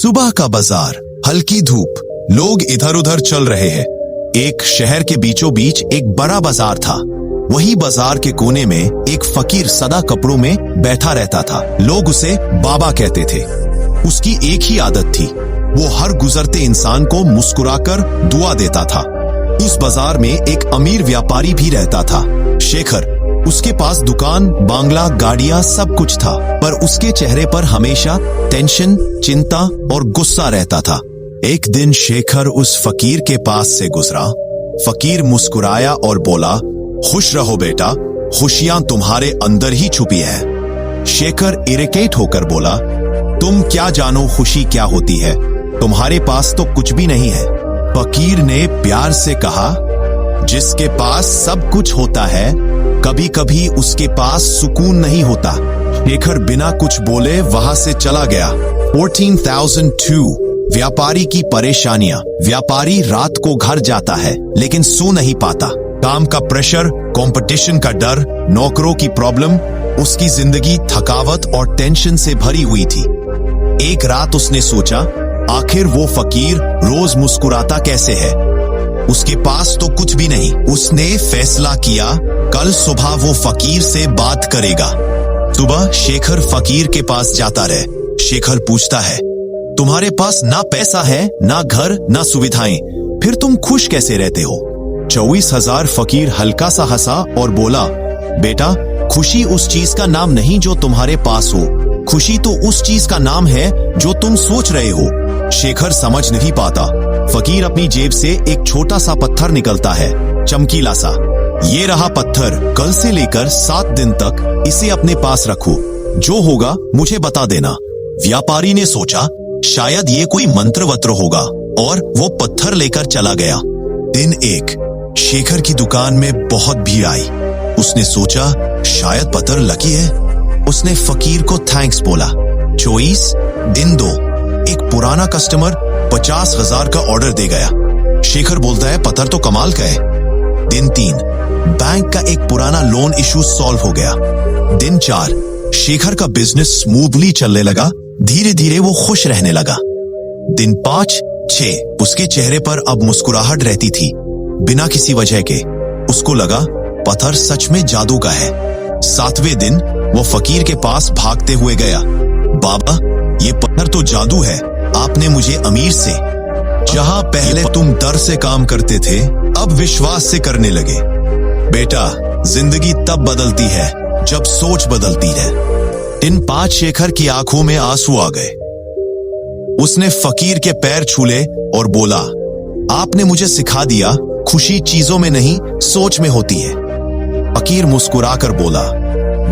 सुबह का बाजार, हल्की धूप, लोग इधर उधर चल रहे हैं। एक शहर के बीचों बीच एक बड़ा बाजार था। वही बाजार के कोने में एक फकीर सदा कपड़ों में बैठा रहता था। लोग उसे बाबा कहते थे। उसकी एक ही आदत थी, वो हर गुजरते इंसान को मुस्कुराकर दुआ देता था। उस बाजार में एक अमीर व्यापारी भी रहता था, शेखर। उसके पास दुकान, बांग्ला, गाड़ियां सब कुछ था, पर उसके चेहरे पर हमेशा टेंशन, चिंता और गुस्सा रहता था। एक दिन शेखर उस फकीर के पास से गुजरा। फकीर मुस्कुराया और बोला, खुश रहो बेटा, खुशियां तुम्हारे अंदर ही छुपी है। शेखर इरिटेट होकर बोला, तुम क्या जानो खुशी क्या होती है, तुम्हारे पास तो कुछ भी नहीं है। फकीर ने प्यार से कहा, जिसके पास सब कुछ होता है, कभी कभी उसके पास सुकून नहीं होता। शेखर बिना कुछ बोले वहां से चला गया। 14,002 व्यापारी की परेशानियां। व्यापारी रात को घर जाता है लेकिन सो नहीं पाता। काम का प्रेशर, कंपटीशन का डर, नौकरों की प्रॉब्लम, उसकी जिंदगी थकावट और टेंशन से भरी हुई थी। एक रात उसने सोचा, आखिर वो फकीर रोज मुस्कुराता कैसे है, उसके पास तो कुछ भी नहीं। उसने फैसला किया, कल सुबह वो फकीर से बात करेगा। सुबह शेखर फकीर के पास जाता रहे। शेखर पूछता है, तुम्हारे पास ना पैसा है, ना घर, ना सुविधाएं, फिर तुम खुश कैसे रहते हो? 24,000 फकीर हल्का सा हंसा और बोला, बेटा, खुशी उस चीज का नाम नहीं जो तुम्हारे पास हो, खुशी तो उस चीज का नाम है जो तुम सोच रहे हो। शेखर समझ नहीं पाता। फकीर अपनी जेब से एक छोटा सा पत्थर निकलता है, चमकीला सा। ये रहा पत्थर, कल से लेकर 7 दिन तक इसे अपने पास रखो, जो होगा मुझे बता देना। व्यापारी ने सोचा, शायद ये कोई मंत्र वत्र होगा, और वो पत्थर लेकर चला गया। दिन 1, शेखर की दुकान में बहुत भीड़ आई। उसने सोचा, शायद पत्थर लकी है। उसने फकीर को थैंक्स बोला। 24, दिन 2, एक पुराना कस्टमर 50,000 का ऑर्डर दे गया। शेखर बोलता है, पत्थर तो कमाल का है। दिन 3, बैंक का एक पुराना लोन इशू सॉल्व हो गया। दिन 4, शेखर का बिजनेस स्मूथली चलने लगा, धीरे धीरे वो खुश रहने लगा। दिन 5, 6, उसके चेहरे पर अब मुस्कुराहट रहती थी, बिना किसी वजह के। उसको लगा, पत्थर सच में जादू का है। 7वें दिन वो फकीर के पास भागते हुए गया। बाबा, ये पत्थर तो जादू है, आपने मुझे अमीर से, जहां पहले तुम डर से काम करते थे, अब विश्वास से करने लगे। बेटा, जिंदगी तब बदलती है जब सोच बदलती है। दिन 5, शेखर की आंखों में आंसू आ गए। उसने फकीर के पैर छूले और बोला, आपने मुझे सिखा दिया, खुशी चीजों में नहीं, सोच में होती है। फकीर मुस्कुराकर बोला,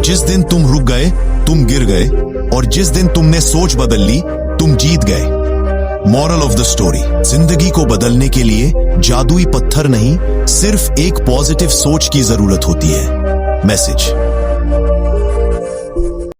जिस दिन तुम रुक गए, तुम गिर गए, और जिस दिन तुमने सोच बदल ली, तुम जीत गए। मॉरल ऑफ द स्टोरी, जिंदगी को बदलने के लिए जादुई पत्थर नहीं, सिर्फ एक पॉजिटिव सोच की जरूरत होती है। मैसेज।